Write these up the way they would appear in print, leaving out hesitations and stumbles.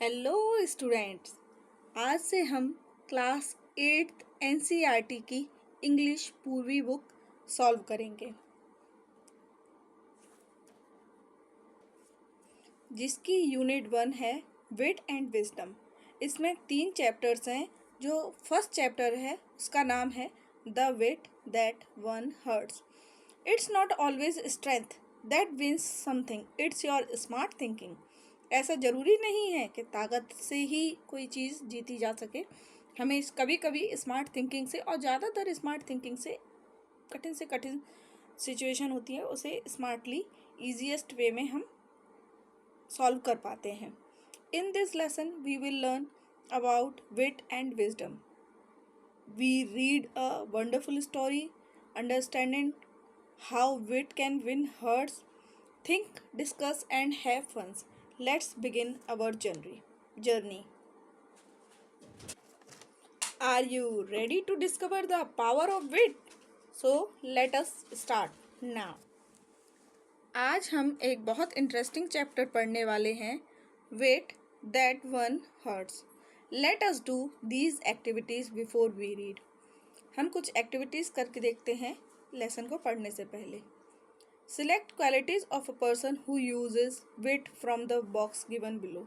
Hello students. आज से हम क्लास 8th एनसीईआरटी की इंग्लिश पूर्वी बुक सॉल्व करेंगे, जिसकी यूनिट 1 है विट एंड विजडम। इसमें 3 चैप्टर्स हैं। जो फर्स्ट चैप्टर है उसका नाम है the wit that one hearts. It's not always strength that wins something, it's your smart thinking. ऐसा ज़रूरी नहीं है कि ताकत से ही कोई चीज़ जीती जा सके। हमें कभी कभी स्मार्ट थिंकिंग से, और ज़्यादातर स्मार्ट थिंकिंग से कठिन सिचुएशन होती है, उसे स्मार्टली ईजीएस्ट वे में हम सॉल्व कर पाते हैं। In this lesson we will learn about wit and wisdom. We read a wonderful story understanding how wit can win hearts. Think, discuss, and have fun. Let's begin our journey. Are you ready to discover the power of wit? So, let us start now. आज हम एक बहुत interesting chapter पढ़ने वाले हैं, with that one hurts. Let us do these activities before we read. हम कुछ activities करके देखते हैं लेसन को पढ़ने से पहले। Select qualities of a person who uses wit from the box given below.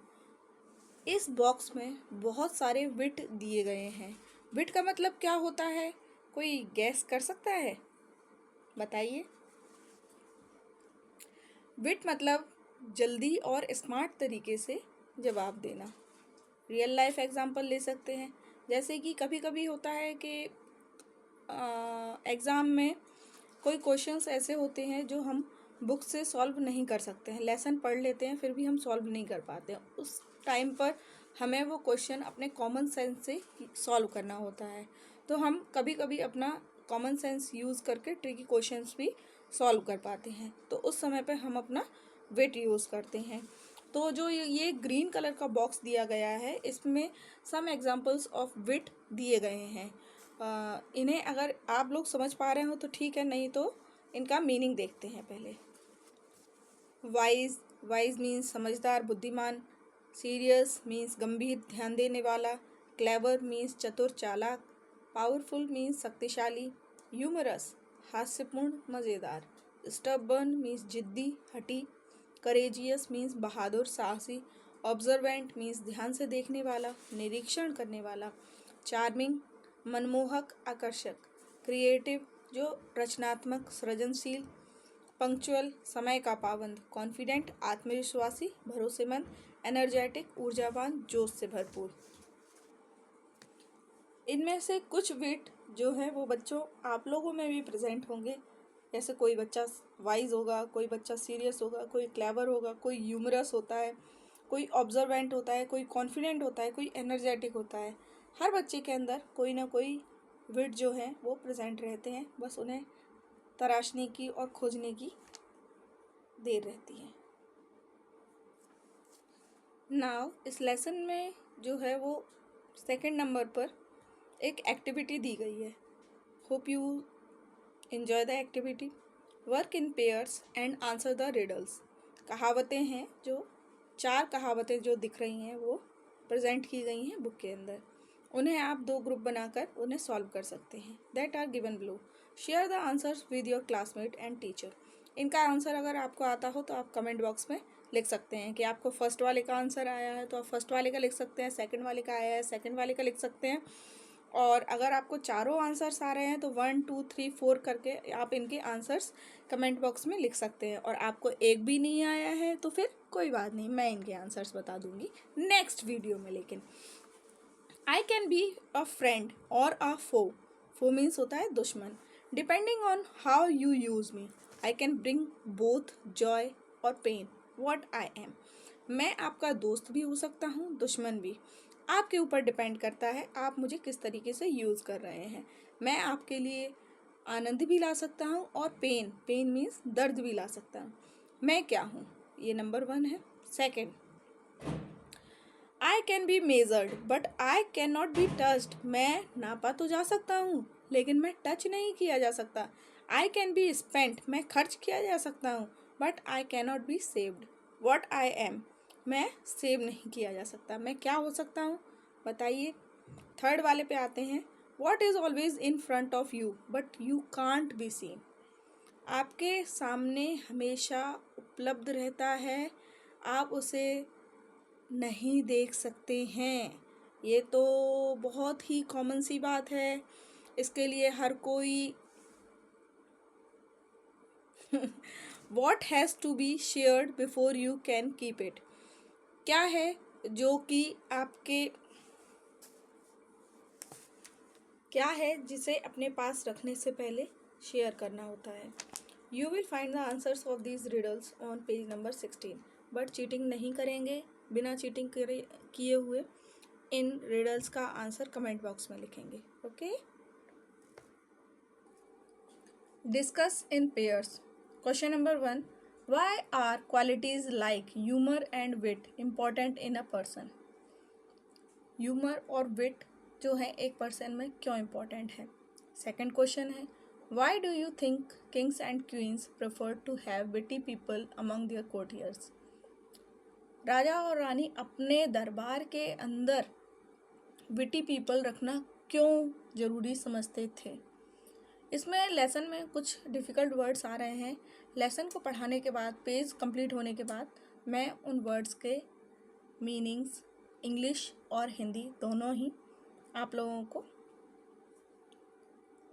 इस बॉक्स में बहुत सारे विट दिए गए हैं। विट का मतलब क्या होता है? कोई गैस कर सकता है? बताइए। विट मतलब जल्दी और स्मार्ट तरीके से जवाब देना। रियल लाइफ एग्जांपल ले सकते हैं, जैसे कि कभी कभी होता है कि एग्ज़ाम में कोई क्वेश्चंस ऐसे होते हैं जो हम बुक से सॉल्व नहीं कर सकते हैं। लेसन पढ़ लेते हैं फिर भी हम सॉल्व नहीं कर पाते हैं। उस टाइम पर हमें वो क्वेश्चन अपने कॉमन सेंस से सॉल्व करना होता है। तो हम कभी कभी अपना कॉमन सेंस यूज़ करके ट्रिकी क्वेश्चंस भी सॉल्व कर पाते हैं। तो उस समय पर हम अपना विट यूज़ करते हैं। तो जो ये ग्रीन कलर का बॉक्स दिया गया है, इसमें सम एग्जाम्पल्स ऑफ विट दिए गए हैं। इन्हें अगर आप लोग समझ पा रहे हो तो ठीक है, नहीं तो इनका मीनिंग देखते हैं पहले। वाइज मीन्स समझदार, बुद्धिमान। सीरियस मीन्स गंभीर, ध्यान देने वाला। क्लेवर मीन्स चतुर, चालाक। पावरफुल मीन्स शक्तिशाली। ह्यूमरस हास्यपूर्ण, मज़ेदार। स्टबर्न मीन्स जिद्दी, हठी। करेजियस मीन्स बहादुर, साहसी। ऑब्जर्वेंट मीन्स ध्यान से देखने वाला, निरीक्षण करने वाला। चार्मिंग मनमोहक, आकर्षक। क्रिएटिव जो रचनात्मक, सृजनशील। पंक्चुअल समय का पाबंद। कॉन्फिडेंट आत्मविश्वासी, भरोसेमंद। एनर्जेटिक ऊर्जावान, जोश से भरपूर। इनमें से कुछ विट जो है वो बच्चों आप लोगों में भी प्रेजेंट होंगे। जैसे कोई बच्चा वाइज होगा, कोई बच्चा सीरियस होगा, कोई क्लेवर होगा, कोई ह्यूमरस होता है, कोई ऑब्जर्वेंट होता है, कोई कॉन्फिडेंट होता है, कोई एनर्जेटिक होता है। हर बच्चे के अंदर कोई ना कोई विट जो है वो प्रेजेंट रहते हैं, बस उन्हें तराशने की और खोजने की देर रहती है। नाउ इस लेसन में जो है वो सेकंड नंबर पर एक एक्टिविटी दी गई है। Hope you enjoy the activity. Work in pairs and answer the riddles. कहावतें हैं, जो 4 कहावतें जो दिख रही हैं वो प्रेजेंट की गई हैं बुक के अंदर। उन्हें आप 2 ग्रुप बनाकर उन्हें सॉल्व कर सकते हैं। That are given below. Share the answers with your classmate and teacher. इनका आंसर अगर आपको आता हो तो आप कमेंट बॉक्स में लिख सकते हैं कि आपको फर्स्ट वाले का आंसर आया है तो आप फर्स्ट वाले का लिख सकते हैं, सेकंड वाले का आया है सेकंड वाले का लिख सकते हैं। और अगर आपको चारों आंसर्स आ रहे हैं तो 1 2 3 4 करके आप इनके आंसर्स कमेंट बॉक्स में लिख सकते हैं। और आपको एक भी नहीं आया है तो फिर कोई बात नहीं, मैं इनके आंसर्स बता दूंगी नेक्स्ट वीडियो में। लेकिन I can be a friend और अ फो। फो मीन्स होता है दुश्मन। Depending on how you use me, I can bring both Joy और पेन वॉट आई एम। मैं आपका दोस्त भी हो सकता हूँ, दुश्मन भी। आपके ऊपर डिपेंड करता है आप मुझे किस तरीके से यूज़ कर रहे हैं। मैं आपके लिए आनंद भी ला सकता हूँ और पेन मीन्स दर्द भी ला सकता हूँ। मैं क्या हूँ, ये नंबर 1 है। Second, I can be measured but I can not be touched. मैं नापा तो जा सकता हूँ लेकिन मैं टच नहीं किया जा सकता। आई कैन बी स्पेंट, मैं खर्च किया जा सकता हूँ but I can not be saved. What I am, मैं सेव नहीं किया जा सकता। मैं क्या हो सकता हूँ बताइए। थर्ड वाले पे आते हैं। What is always in front of you but you can't be seen. आपके सामने हमेशा उपलब्ध रहता है, आप उसे नहीं देख सकते हैं। ये तो बहुत ही कॉमन सी बात है, इसके लिए हर कोई what has to be shared before you can keep it. क्या है जो कि आपके क्या है जिसे अपने पास रखने से पहले शेयर करना होता है। You will find the answers of these riddles on page number 16। But cheating नहीं करेंगे, बिना चीटिंग किए हुए इन रिडल्स का आंसर कमेंट बॉक्स में लिखेंगे। Okay. Discuss in pairs. Question number 1। Why are qualities like humour and wit important in a person. Humour और विट जो है एक पर्सन में क्यों इम्पोर्टेंट है। सेकंड क्वेश्चन है, why do you think kings and queens prefer to have witty people among their courtiers. राजा और रानी अपने दरबार के अंदर विटी पीपल रखना क्यों ज़रूरी समझते थे। इसमें लेसन में कुछ डिफ़िकल्ट वर्ड्स आ रहे हैं। लेसन को पढ़ाने के बाद, पेज कंप्लीट होने के बाद, मैं उन वर्ड्स के मीनिंग्स इंग्लिश और हिंदी दोनों ही आप लोगों को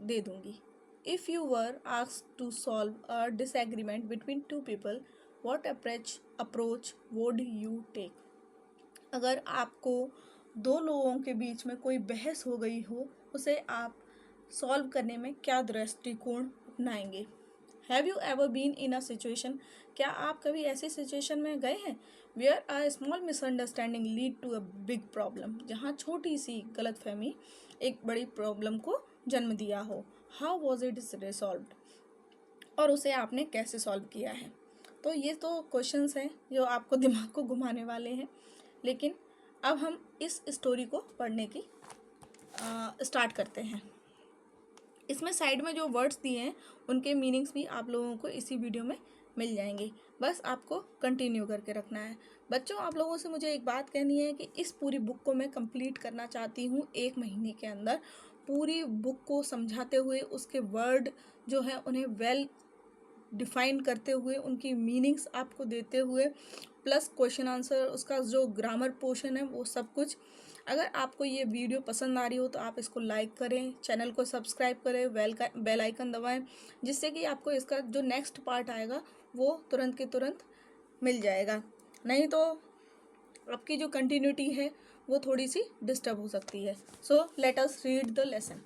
दे दूंगी। If you were asked to solve a disagreement between two people, what approach would you take. अगर आपको दो लोगों के बीच में कोई बहस हो गई हो, उसे आप सॉल्व करने में क्या दृष्टिकोण अपनाएंगे। Have you ever been in a situation. क्या आप कभी ऐसी सिचुएशन में गए हैं where a small misunderstanding lead to a big problem. जहाँ छोटी सी गलतफहमी एक बड़ी प्रॉब्लम को जन्म दिया हो। हाउ वॉज इट रिसॉल्व्ड, और उसे आपने कैसे सॉल्व किया है। तो ये तो क्वेश्चंस हैं जो आपको दिमाग को घुमाने वाले हैं। लेकिन अब हम इस स्टोरी को पढ़ने की स्टार्ट करते हैं। इसमें साइड में जो वर्ड्स दिए हैं उनके मीनिंग्स भी आप लोगों को इसी वीडियो में मिल जाएंगे, बस आपको कंटिन्यू करके रखना है। बच्चों, आप लोगों से मुझे एक बात कहनी है कि इस पूरी बुक को मैं कंप्लीट करना चाहती हूँ 1 महीने के अंदर। पूरी बुक को समझाते हुए, उसके वर्ड जो है उन्हें वेल डिफाइन करते हुए, उनकी मीनिंग्स आपको देते हुए, प्लस क्वेश्चन आंसर, उसका जो ग्रामर पोर्शन है वो सब कुछ। अगर आपको ये वीडियो पसंद आ रही हो तो आप इसको लाइक करें, चैनल को सब्सक्राइब करें, बेल आइकन दबाएं, जिससे कि आपको इसका जो नेक्स्ट पार्ट आएगा वो तुरंत के तुरंत मिल जाएगा। नहीं तो आपकी जो कंटिन्यूटी है वो थोड़ी सी डिस्टर्ब हो सकती है। So let us read the lesson.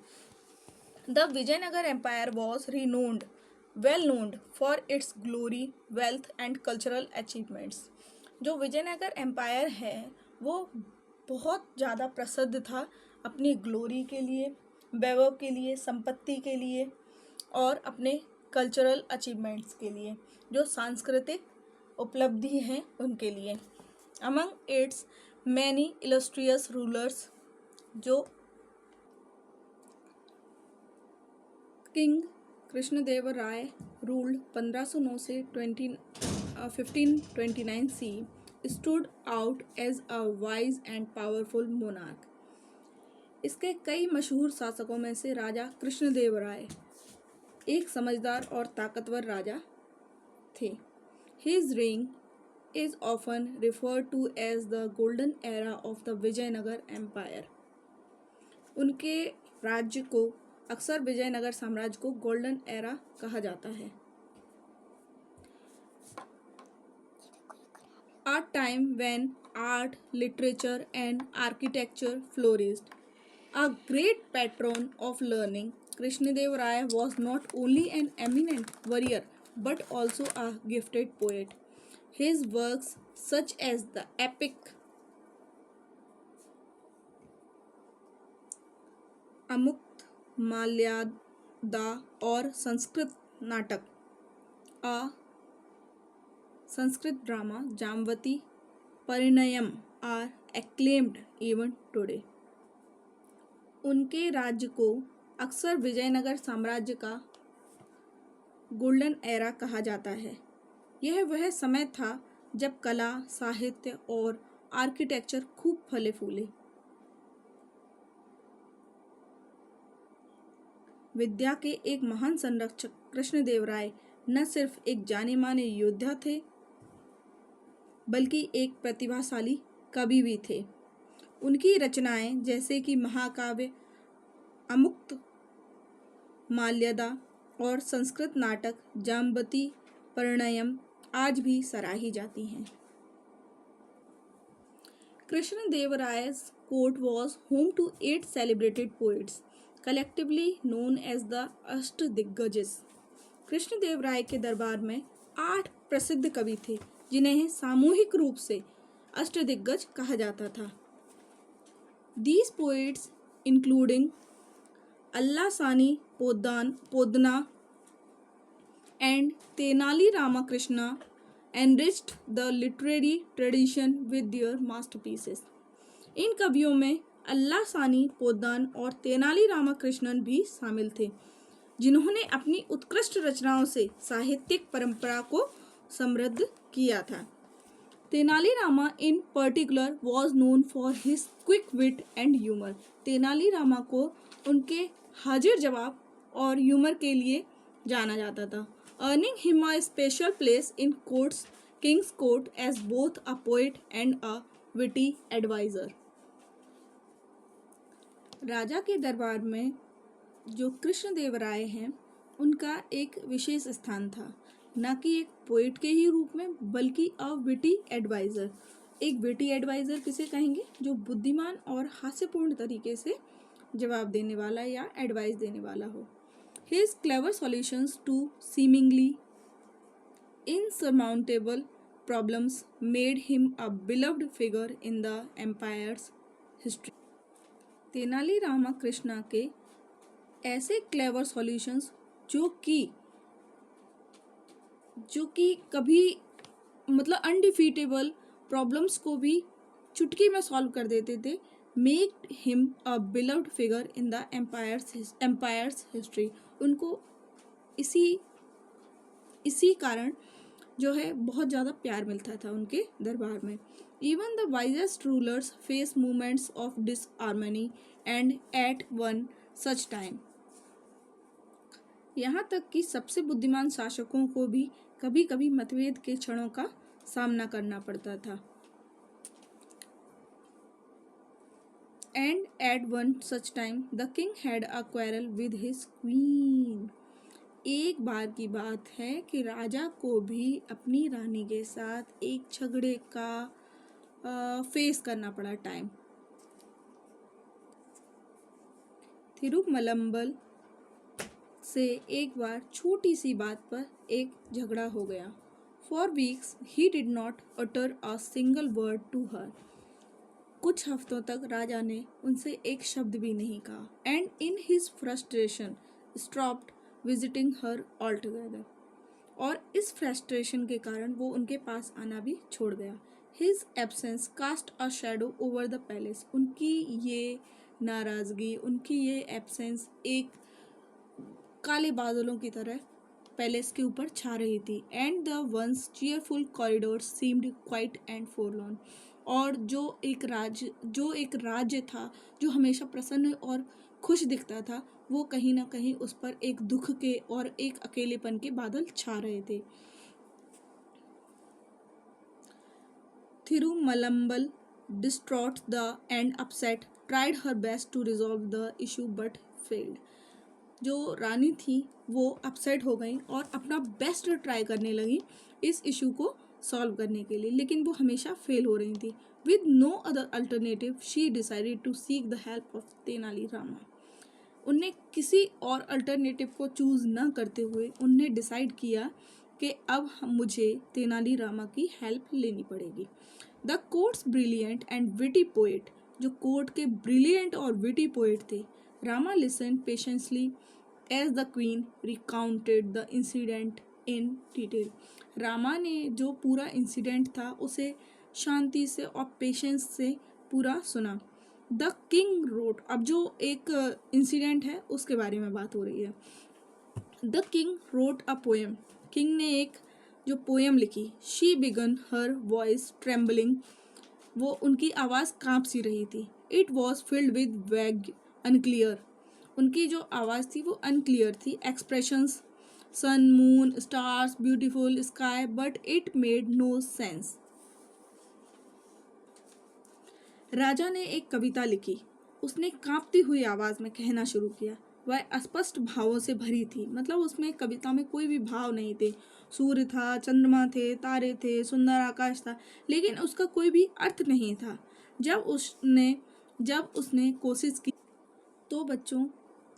The Vijayanagara empire was well known for its glory, wealth and cultural achievements। जो विजयनगर एम्पायर है वो बहुत ज़्यादा प्रसिद्ध था अपनी ग्लोरी के लिए, वैभव के लिए, संपत्ति के लिए और अपने कल्चरल अचीवमेंट्स के लिए, जो सांस्कृतिक उपलब्धि हैं उनके लिए। Among its many illustrious rulers, जो किंग कृष्णदेवराय रूल्ड 1509 से 1529 C, stood out as a wise and powerful monarch. इसके कई मशहूर शासकों में से राजा कृष्णदेवराय एक समझदार और ताकतवर राजा थे। His reign is often referred to as the golden era of the Vijayanagara empire. उनके राज्य को अक्सर विजयनगर साम्राज्य को गोल्डन एरा कहा जाता है। A time when art, literature and architecture flourished. A great patron of learning, Krishnadeva was not only an eminent warrior but also a gifted poet. His works, such as the epic Amuktamalyada और Sanskrit drama Jambavati Parinayam are acclaimed even today. उनके राज्य को अक्सर विजयनगर साम्राज्य का golden era कहा जाता है। यह वह समय था जब कला, साहित्य और आर्किटेक्चर खूब फले फूले। विद्या के एक महान संरक्षक कृष्णदेवराय न सिर्फ एक जाने माने योद्धा थे, बल्कि एक प्रतिभाशाली कवि भी थे। उनकी रचनाएं जैसे कि महाकाव्य अमुक्त माल्यदा और संस्कृत नाटक जाम्बती परिणयम आज भी सराही जाती हैं। Krishnadevarai's court was home to 8 celebrated poets, collectively known as the अष्टदिग्गज। कृष्णदेवराय के दरबार में 8 प्रसिद्ध कवि थे, जिन्हें सामूहिक रूप से अष्टदिग्गज कहा जाता था। These poets, including Allasani Podna and Tenali Ramakrishna, enriched the literary tradition with their masterpieces. इन कवियों में अल्लासानी पोद्दान और तेनाली रामाकृष्णन भी शामिल थे, जिन्होंने अपनी उत्कृष्ट रचनाओं से साहित्यिक परंपरा को समृद्ध किया था। Tenali Rama in particular was known for his quick wit and humour. Tenali Rama को उनके हाजिर जवाब और ह्यूमर के लिए जाना जाता था, earning him a special place in courts king's court as both a poet and a witty adviser. राजा के दरबार में जो कृष्णदेवराय हैं, उनका एक विशेष स्थान था, न कि एक पोएट के ही रूप में, बल्कि अ विटी एडवाइजर। एक विटी एडवाइजर किसे कहेंगे? जो बुद्धिमान और हास्यपूर्ण तरीके से जवाब देने वाला या एडवाइस देने वाला हो। His clever solutions to seemingly insurmountable problems made him a beloved figure in the empire's history. Tenali Ramakrishna के ऐसे क्लेवर सॉल्यूशंस जो कि कभी मतलब अनडिफीटेबल प्रॉब्लम्स को भी चुटकी में सॉल्व कर देते थे, make him a beloved figure in the empire's history. उनको इसी कारण जो है बहुत ज़्यादा प्यार मिलता था उनके दरबार में। Even the wisest rulers face movements of disharmony and at one such time. यहाँ तक कि सबसे बुद्धिमान शासकों को भी कभी कभी मतभेद के क्षणों का सामना करना पड़ता था। And at one such time the king had a quarrel with his queen. एक बार की बात है कि राजा को भी अपनी रानी के साथ एक झगड़े का फेस करना पड़ा टाइम। तिरुमलम्बल से एक बार छोटी सी बात पर एक झगड़ा हो गया। For weeks he did not utter a single word to her. कुछ हफ्तों तक राजा ने उनसे एक शब्द भी नहीं कहा। And in his frustration stopped visiting her all together. और इस फ्रस्ट्रेशन के कारण वो उनके पास आना भी छोड़ गया। His absence cast a shadow over the palace. उनकी ये नाराज़गी, उनकी ये एब्सेंस एक काले बादलों की तरह पैलेस के ऊपर छा रही थी। And the once cheerful corridors seemed quiet and forlorn. और जो एक राज्य था जो हमेशा प्रसन्न और खुश दिखता था, वो कहीं ना कहीं उस पर एक दुख के और एक अकेलेपन के बादल छा रहे थे। थिरुमलम्बल distraught the and upset tried her best to resolve the issue but failed। जो रानी थी वो अपसेट हो गई और अपना बेस्ट ट्राई करने लगी इस इशू को सॉल्व करने के लिए, लेकिन वो हमेशा फेल हो रही थी। With no other alternative she decided to seek the help of Tenali Rama. उनने किसी और अल्टरनेटिव को चूज़ न करते हुए उनने डिसाइड किया कि अब मुझे तेनाली रामा की हेल्प लेनी पड़ेगी। The court's brilliant and witty poet. जो कोर्ट के ब्रिलियंट और विटी पोएट थे, Rama listen patiently as the queen recounted the incident in detail. Rama ने जो पूरा इंसिडेंट था उसे शांति से और पेशेंस से पूरा सुना। The king wrote. अब जो एक इंसिडेंट है उसके बारे में बात हो रही है। The king wrote a poem. King ने एक जो पोयम लिखी, she began her voice trembling, वो उनकी आवाज़ कांप सी रही थी। It was filled with vague unclear, उनकी जो आवाज़ थी वो अनक्लियर थी। Expressions, sun, moon, stars, beautiful sky, but it made no sense. राजा ने एक कविता लिखी, उसने कांपती हुई आवाज़ में कहना शुरू किया। वह अस्पष्ट भावों से भरी थी, मतलब उसमें कविता में कोई भी भाव नहीं थे। सूर्य था, चंद्रमा थे, तारे थे, सुंदर आकाश था, लेकिन उसका कोई भी अर्थ नहीं था। जब उसने कोशिश की, तो बच्चों,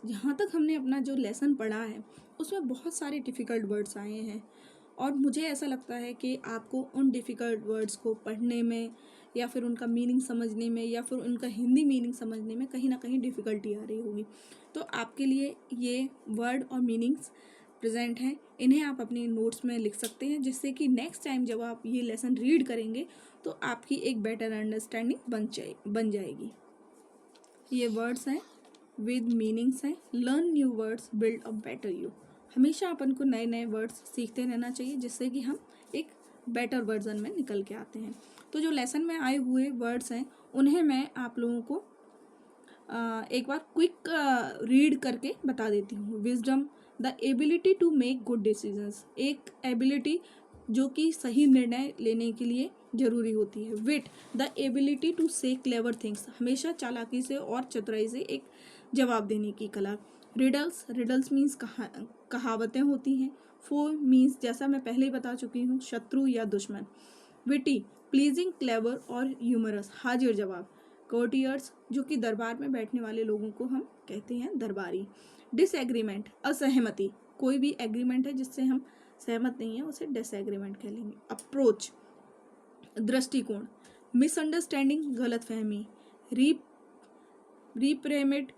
यहाँ तक हमने अपना जो लेसन पढ़ा है उसमें बहुत सारे डिफ़िकल्ट वर्ड्स आए हैं, और मुझे ऐसा लगता है कि आपको उन डिफ़िकल्ट वर्ड्स को पढ़ने में या फिर उनका मीनिंग समझने में या फिर उनका हिंदी मीनिंग समझने में कहीं ना कहीं डिफ़िकल्टी आ रही होगी। तो आपके लिए ये वर्ड और मीनिंग्स प्रेजेंट हैं, इन्हें आप अपने नोट्स में लिख सकते हैं, जिससे कि नेक्स्ट टाइम जब आप ये लेसन रीड करेंगे तो आपकी एक बेटर अंडरस्टैंडिंग बन जाएगी। ये वर्ड्स हैं, विद मीनिंग्स हैं। Learn new words, build a better you. हमेशा अपन को नए नए वर्ड्स सीखते रहना चाहिए, जिससे कि हम एक बेटर वर्जन में निकल के आते हैं। तो जो लेसन में आए हुए वर्ड्स हैं उन्हें मैं आप लोगों को एक बार क्विक रीड करके बता देती हूँ। Wisdom, the ability to make good decisions, एक एबिलिटी जो कि सही निर्णय लेने के लिए जरूरी होती है। विट, द एबिलिटी टू से क्लेवर थिंग्स, हमेशा चालाकी से और चतुराई से एक जवाब देने की कला। रिडल्स, रिडल्स मीन्स कहावतें होती हैं। फो मीन्स, जैसा मैं पहले ही बता चुकी हूँ, शत्रु या दुश्मन। विटी, प्लीजिंग, क्लेवर और ह्यूमरस, हाजिर जवाब। कोर्टियर्स, जो कि दरबार में बैठने वाले लोगों को हम कहते हैं दरबारी। डिसएग्रीमेंट, असहमति, कोई भी एग्रीमेंट है जिससे हम सहमत नहीं है उसे डिसएग्रीमेंट कह लेंगे। अप्रोच, दृष्टिकोण। मिसअंडरस्टैंडिंग, गलतफहमी। रिप्रेमेड,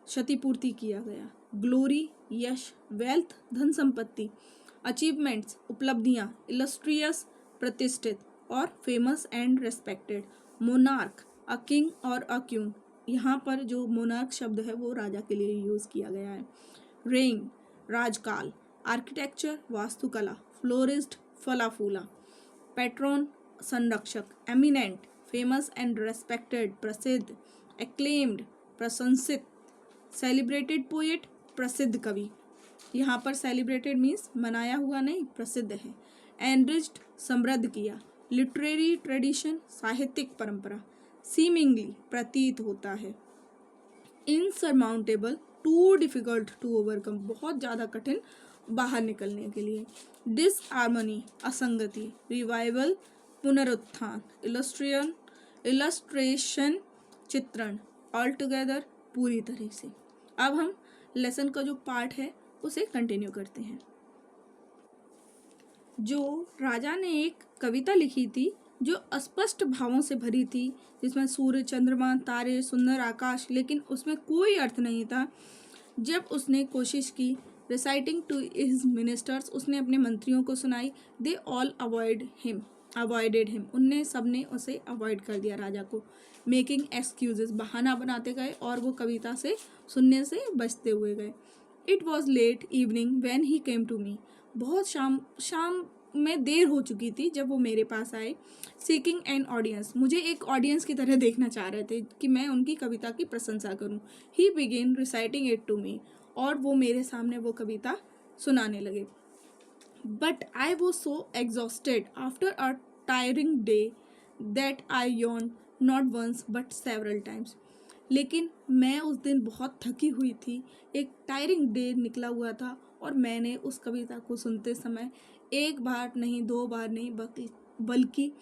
क्षतिपूर्ति किया गया। ग्लोरी, यश, वेल्थ, धन संपत्ति। अचीवमेंट्स, उपलब्धियां। इलस्ट्रियस, प्रतिष्ठित और famous and respected. Monarch, a king और अ क्यून, यहाँ पर जो मोनार्क शब्द है वो राजा के लिए यूज़ किया गया है। रेइन, राजकाल। आर्किटेक्चर, वास्तुकला। फ्लोरिस्ट, फला फूला। पैट्रॉन, संरक्षक। एमिनेंट, फेमस एंड रेस्पेक्टेड, प्रसिद्ध। एक्लेम्ड, प्रशंसित। सेलिब्रेटेड पोएट, प्रसिद्ध कवि। यहाँ पर सेलिब्रेटेड मीन्स मनाया हुआ नहीं, प्रसिद्ध है। एनरिच्ड, समृद्ध किया। लिटरेरी ट्रेडिशन, साहित्यिक परंपरा। सीमिंगली, प्रतीत होता है। इनसरमाउंटेबल, टू डिफिकल्ट टू ओवरकम, बहुत ज़्यादा कठिन बाहर निकलने के लिए। डिसहार्मनी, असंगति। रिवाइवल, पुनरुत्थान। इलस्ट्रेशन, चित्रण। ऑल टुगेदर, पूरी तरह से। अब हम लेसन का जो पार्ट है उसे कंटिन्यू करते हैं। जो राजा ने एक कविता लिखी थी जो अस्पष्ट भावों से भरी थी, जिसमें सूर्य, चंद्रमा, तारे, सुंदर आकाश, लेकिन उसमें कोई अर्थ नहीं था। जब उसने कोशिश की रिसाइटिंग टू हिज मिनिस्टर्स, उसने अपने मंत्रियों को सुनाई। दे ऑल अवॉइडेड हिम, उनने सबने उसे अवॉइड कर दिया राजा को। मेकिंग एक्सक्यूजेस, बहाना बनाते गए और वो कविता से सुनने से बचते हुए गए। It was late evening when he came to me, बहुत शाम में देर हो चुकी थी जब वो मेरे पास आए। सीकिंग एन ऑडियंस, मुझे एक ऑडियंस की तरह देखना चाह रहे थे कि मैं उनकी कविता की प्रशंसा करूं। He began reciting it to me, और वो मेरे सामने वो कविता सुनाने लगे। But I was so exhausted after a tiring day that I yawned not once but several times, लेकिन मैं उस दिन बहुत थकी हुई थी। एक टायरिंग डे निकला हुआ था और मैंने उस कविता को सुनते समय एक बार नहीं, दो बार नहीं, बल्कि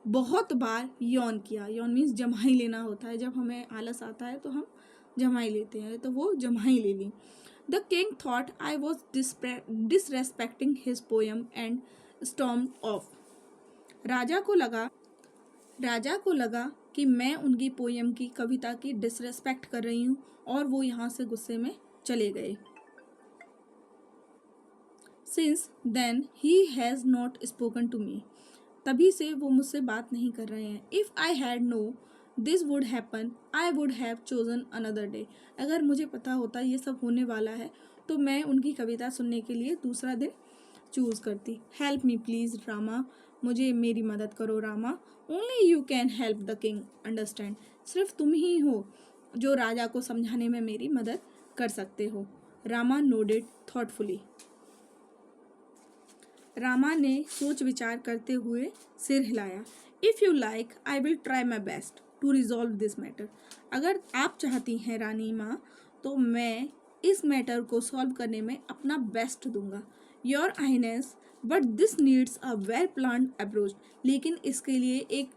बहुत बार यौन किया। यौन मीन्स जम्हाई लेना होता है, जब हमें आलस आता है तो हम जम्हाई लेते हैं, तो वो जम्हाई ले ली। The king thought I was disrespecting his poem and stormed off, राजा को लगा कि मैं उनकी पोएम की, कविता की डिसरेस्पेक्ट कर रही हूँ, और वो यहाँ से गुस्से में चले गए। Since then he has not spoken to me, तभी से वो मुझसे बात नहीं कर रहे हैं। If I had known this would happen I would have chosen another day, अगर मुझे पता होता ये सब होने वाला है तो मैं उनकी कविता सुनने के लिए दूसरा दिन चूज़ करती। हेल्प मी प्लीज़ रामा, मुझे मेरी मदद करो Rama. Only you can help the king understand, सिर्फ तुम ही हो जो राजा को समझाने में मेरी मदद कर सकते हो। रामा नोडेड थॉटफुली, रामा ने सोच विचार करते हुए सिर हिलाया। If you like I will try my best to resolve this matter, अगर आप चाहती हैं रानी माँ तो मैं इस मैटर को सॉल्व करने में अपना बेस्ट दूंगा। Your highness, but this needs a well planned approach, लेकिन इसके लिए एक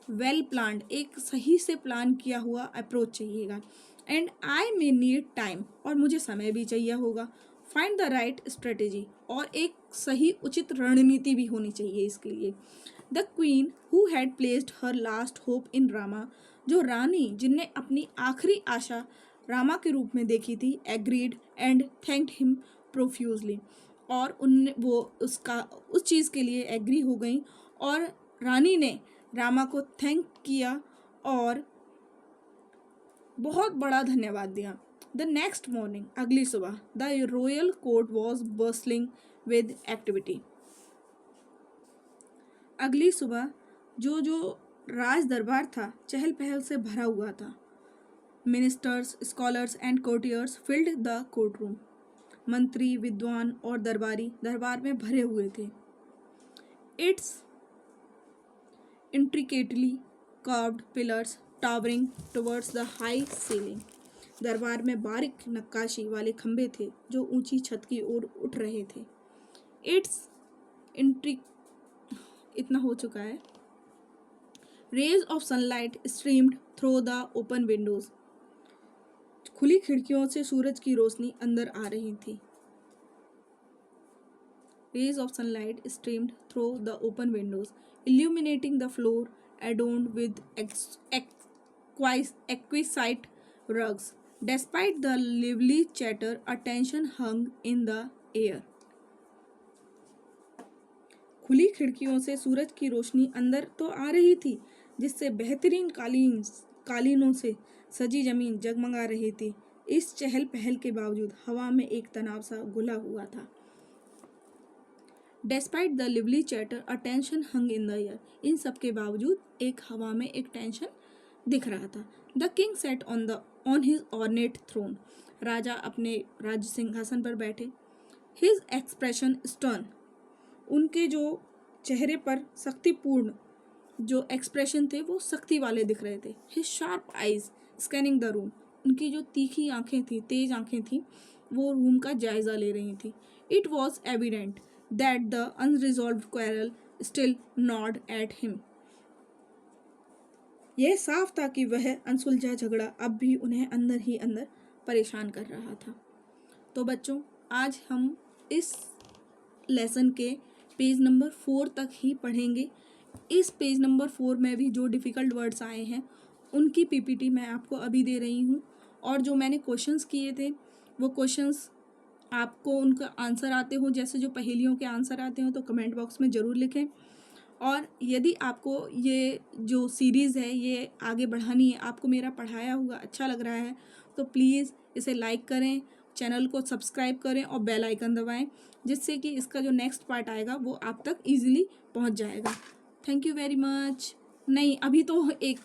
वेल प्लान्ड, एक सही से प्लान किया हुआ अप्रोच चाहिएगा। And I may need time, और मुझे समय भी चाहिए होगा। फाइंड द राइट स्ट्रेटेजी, और एक सही उचित रणनीति भी होनी चाहिए इसके लिए। The queen who had placed her last hope इन रामा, जो रानी जिनने अपनी आखिरी आशा रामा के रूप में देखी थी, agreed and thanked him profusely, और उन वो उसका उस चीज़ के लिए एग्री हो गई, और रानी ने रामा को थैंक किया और बहुत बड़ा धन्यवाद दिया। द नेक्स्ट मॉर्निंग, अगली सुबह, the royal court was bustling with activity. अगली सुबह जो राज दरबार था चहल पहल से भरा हुआ था। Ministers, scholars and courtiers filled the court room. मंत्री, विद्वान और दरबारी दरबार में भरे हुए थे। It's intricately carved pillars towering towards the high ceiling, दरबार में बारीक नक्काशी वाले खंभे थे जो ऊंची छत की ओर उठ रहे थे। इट्स इंट्रिक इतना हो चुका है। Rays of sunlight streamed through the open windows, खुली खिड़कियों से सूरज की रोशनी अंदर आ रही थी। Rays of sunlight streamed through the open windows, illuminating the floor adorned with exquisite rugs. Despite the lively chatter, a tension hung in the air. खुली खिड़कियों से सूरज की रोशनी अंदर तो आ रही थी, जिससे बेहतरीन कालीनों से सजी जमीन जगमगा रही थी। इस चहल पहल के बावजूद हवा में एक तनाव सा घुला हुआ था। Despite the lively chatter, a tension hung in the air. इन सब के बावजूद एक हवा में एक टेंशन दिख रहा था। The king sat on his ornate throne. राजा अपने राज्य सिंहासन पर बैठे। His expression stern. उनके जो चेहरे पर शक्तिपूर्ण जो एक्सप्रेशन थे वो शक्ति वाले दिख रहे थे। His sharp eyes scanning the room. उनकी जो तीखी आंखें थी, तेज आंखें थी, वो रूम का जायजा ले रही थी। It was evident that the unresolved quarrel still gnawed at him. यह साफ था कि वह अनसुलझा झगड़ा अब भी उन्हें अंदर ही अंदर परेशान कर रहा था। तो बच्चों, आज हम इस लेसन के पेज नंबर 4 तक ही पढ़ेंगे। इस पेज नंबर 4 में भी जो डिफ़िकल्ट वर्ड्स आए हैं उनकी पीपीटी मैं आपको अभी दे रही हूँ, और जो मैंने क्वेश्चंस किए थे वो क्वेश्चंस आपको उनका आंसर आते हो, जैसे जो पहेलियों के आंसर आते हो, तो कमेंट बॉक्स में ज़रूर लिखें। और यदि आपको ये जो सीरीज़ है ये आगे बढ़ानी है, आपको मेरा पढ़ाया हुआ अच्छा लग रहा है, तो प्लीज़ इसे लाइक करें, चैनल को सब्सक्राइब करें और बेल आइकन दबाएं, जिससे कि इसका जो नेक्स्ट पार्ट आएगा वो आप तक ईजिली पहुंच जाएगा। Thank you very much. नहीं, अभी तो एक